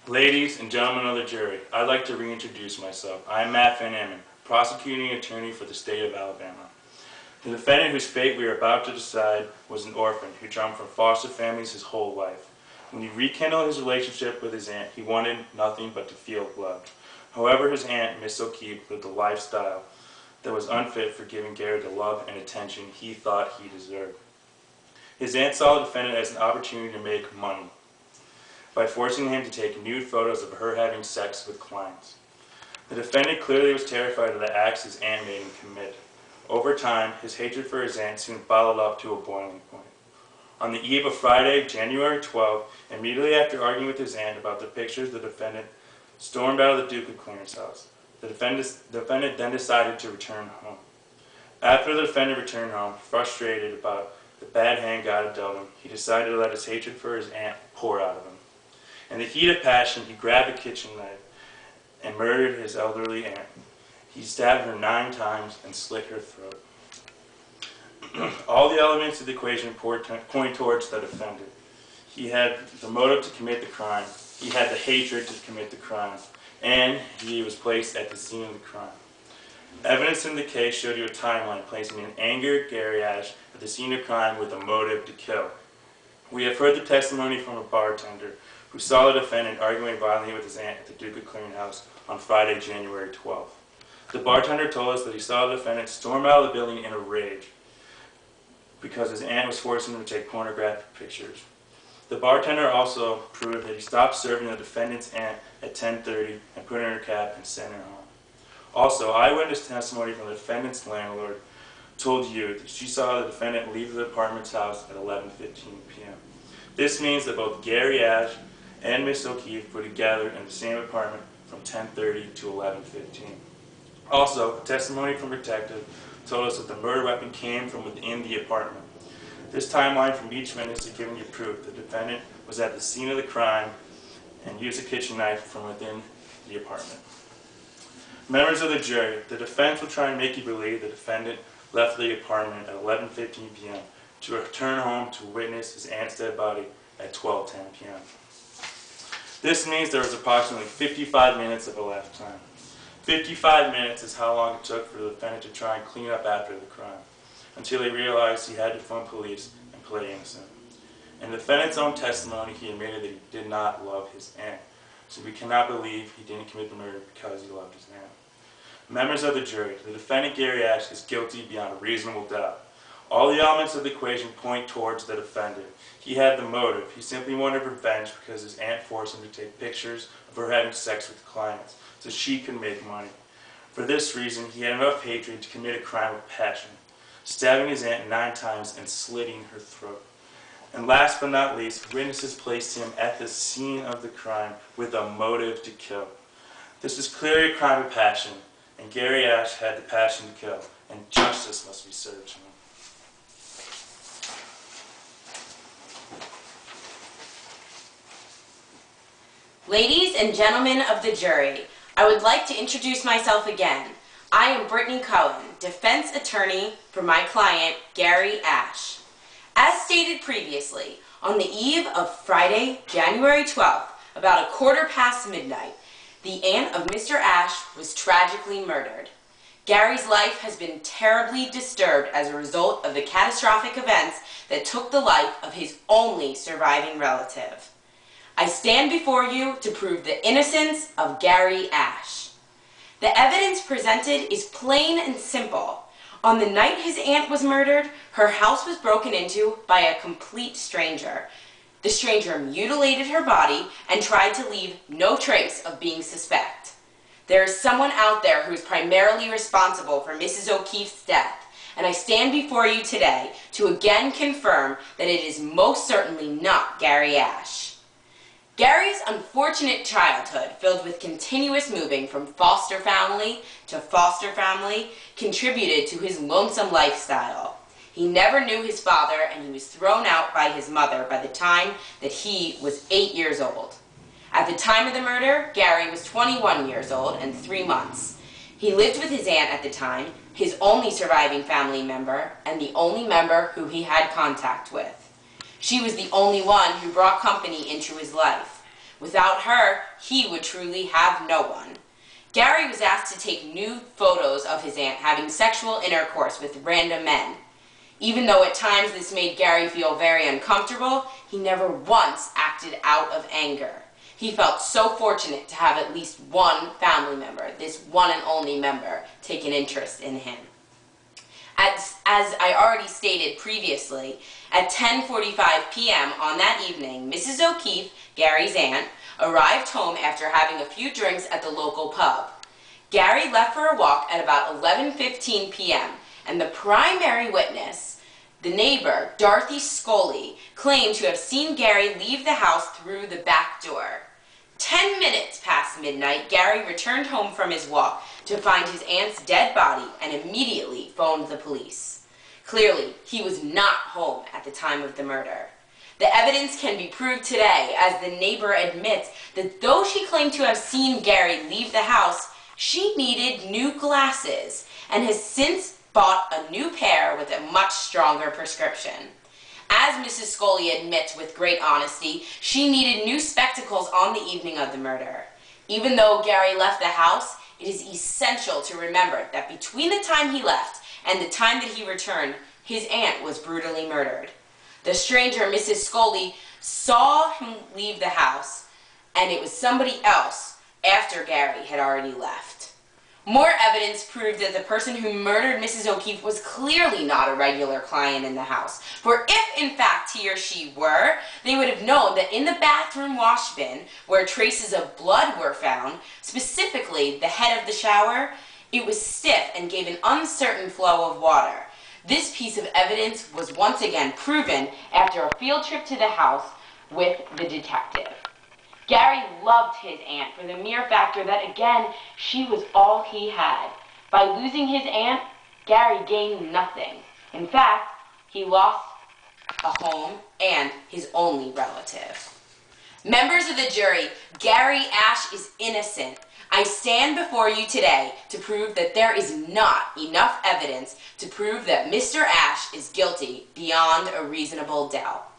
Ladies and gentlemen of the jury, I'd like to reintroduce myself. I am Matt Van Amen, prosecuting attorney for the state of Alabama. The defendant whose fate we are about to decide was an orphan who jumped from foster families his whole life. When he rekindled his relationship with his aunt, he wanted nothing but to feel loved. However, his aunt, Miss O'Keefe, lived a lifestyle that was unfit for giving Gary the love and attention he thought he deserved. His aunt saw the defendant as an opportunity to make money by forcing him to take nude photos of her having sex with clients. The defendant clearly was terrified of the acts his aunt made him commit. Over time, his hatred for his aunt soon followed up to a boiling point. On the eve of Friday, January 12th, immediately after arguing with his aunt about the pictures, the defendant stormed out of the Duke of Clarence house. The defendant then decided to return home. After the defendant returned home, frustrated about the bad hand God had dealt him, he decided to let his hatred for his aunt pour out of him. In the heat of passion, he grabbed a kitchen knife and murdered his elderly aunt. He stabbed her 9 times and slit her throat. All the elements of the equation point towards the defendant. He had the motive to commit the crime, he had the hatred to commit the crime, and he was placed at the scene of the crime. Evidence in the case showed you a timeline placing an angered Gary Ash at the scene of crime with a motive to kill. We have heard the testimony from a bartender who saw the defendant arguing violently with his aunt at the Duke of Clarence house on Friday, January 12th. The bartender told us that he saw the defendant storm out of the building in a rage because his aunt was forcing him to take pornographic pictures. The bartender also proved that he stopped serving the defendant's aunt at 10:30 and put her in her cab and sent her home. Also, eyewitness testimony from the defendant's landlord told you that she saw the defendant leave the apartment's house at 11:15 p.m. This means that both Gary Ash and Miss O'Keefe were together in the same apartment from 10:30 to 11:15. Also, testimony from a detective told us that the murder weapon came from within the apartment. This timeline from each witness is giving you proof the defendant was at the scene of the crime and used a kitchen knife from within the apartment. Members of the jury, the defense will try and make you believe the defendant left the apartment at 11:15 p.m. to return home to witness his aunt's dead body at 12:10 p.m. This means there was approximately 55 minutes of elapsed time. 55 minutes is how long it took for the defendant to try and clean up after the crime, until he realized he had to phone police and play innocent. In the defendant's own testimony, he admitted that he did not love his aunt, so we cannot believe he didn't commit the murder because he loved his aunt. Members of the jury, the defendant Gary Ash is guilty beyond a reasonable doubt. All the elements of the equation point towards the defendant. He had the motive. He simply wanted revenge because his aunt forced him to take pictures of her having sex with clients so she could make money. For this reason, he had enough hatred to commit a crime of passion, stabbing his aunt 9 times and slitting her throat. And last but not least, witnesses placed him at the scene of the crime with a motive to kill. This is clearly a crime of passion, and Gary Ash had the passion to kill, and justice must be served to him. Ladies and gentlemen of the jury, I would like to introduce myself again. I am Brittany Cohen, defense attorney for my client, Gary Ash. As stated previously, on the eve of Friday, January 12th, about 1:15 midnight, the aunt of Mr. Ash was tragically murdered. Gary's life has been terribly disturbed as a result of the catastrophic events that took the life of his only surviving relative. I stand before you to prove the innocence of Gary Ash. The evidence presented is plain and simple. On the night his aunt was murdered, her house was broken into by a complete stranger. The stranger mutilated her body and tried to leave no trace of being suspect. There is someone out there who is primarily responsible for Mrs. O'Keefe's death, and I stand before you today to again confirm that it is most certainly not Gary Ash. Gary's unfortunate childhood, filled with continuous moving from foster family to foster family, contributed to his lonesome lifestyle. He never knew his father, and he was thrown out by his mother by the time that he was 8 years old. At the time of the murder, Gary was 21 years old and 3 months. He lived with his aunt at the time, his only surviving family member, and the only member who he had contact with. She was the only one who brought company into his life. Without her, he would truly have no one. Gary was asked to take nude photos of his aunt having sexual intercourse with random men. Even though at times this made Gary feel very uncomfortable, he never once acted out of anger. He felt so fortunate to have at least one family member, this one and only member, take an interest in him. As I already stated previously, at 10:45 p.m. on that evening, Mrs. O'Keefe, Gary's aunt, arrived home after having a few drinks at the local pub. Gary left for a walk at about 11:15 p.m., and the primary witness, the neighbor, Dorothy Scully, claimed to have seen Gary leave the house through the back door. 10 minutes past midnight, Gary returned home from his walk to find his aunt's dead body and immediately phoned the police. Clearly, he was not home at the time of the murder. The evidence can be proved today as the neighbor admits that though she claimed to have seen Gary leave the house, she needed new glasses and has since bought a new pair with a much stronger prescription. As Mrs. Scully admits with great honesty, she needed new spectacles on the evening of the murder. Even though Gary left the house, it is essential to remember that between the time he left and the time that he returned, his aunt was brutally murdered. The stranger, Mrs. Scully, saw him leave the house, and it was somebody else after Gary had already left. More evidence proved that the person who murdered Mrs. O'Keefe was clearly not a regular client in the house. For if, in fact, he or she were, they would have known that in the bathroom wash bin, where traces of blood were found, specifically the head of the shower, it was stiff and gave an uncertain flow of water. This piece of evidence was once again proven after a field trip to the house with the detective. Gary loved his aunt for the mere factor that, again, she was all he had. By losing his aunt, Gary gained nothing. In fact, he lost a home and his only relative. Members of the jury, Gary Ash is innocent. I stand before you today to prove that there is not enough evidence to prove that Mr. Ash is guilty beyond a reasonable doubt.